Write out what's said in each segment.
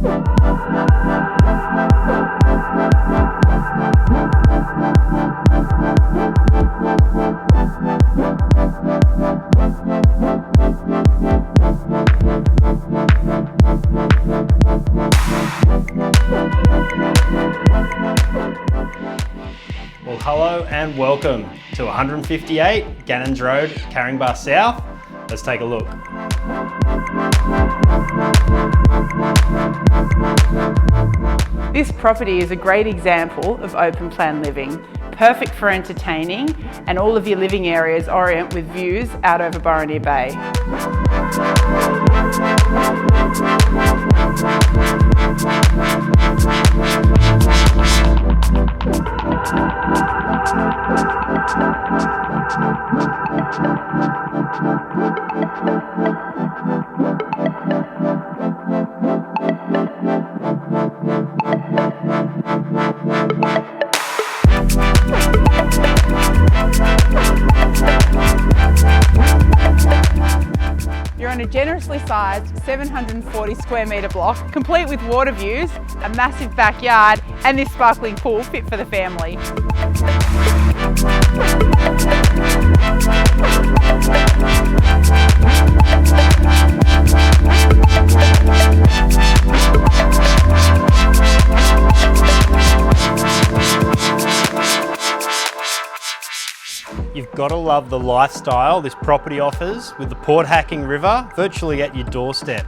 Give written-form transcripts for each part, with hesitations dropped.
Well, hello and welcome to 158 Gannons Road, Caringbah South. Let's take a look. This property is a great example of open plan living, perfect for entertaining, and all of your living areas orient with views out over Burraneer Bay. You're on a generously sized 740 square metre block, complete with water views, a massive backyard and this sparkling pool fit for the family. You've got to love the lifestyle this property offers with the Port Hacking River virtually at your doorstep.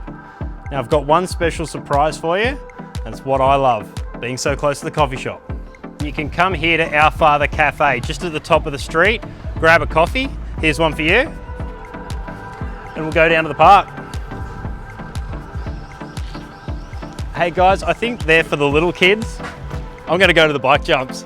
Now I've got one special surprise for you, and it's what I love, being so close to the coffee shop. You can come here to Our Father Cafe, just at the top of the street, grab a coffee, here's one for you, and we'll go down to the park. Hey guys, I think they're for the little kids. I'm gonna go to the bike jumps.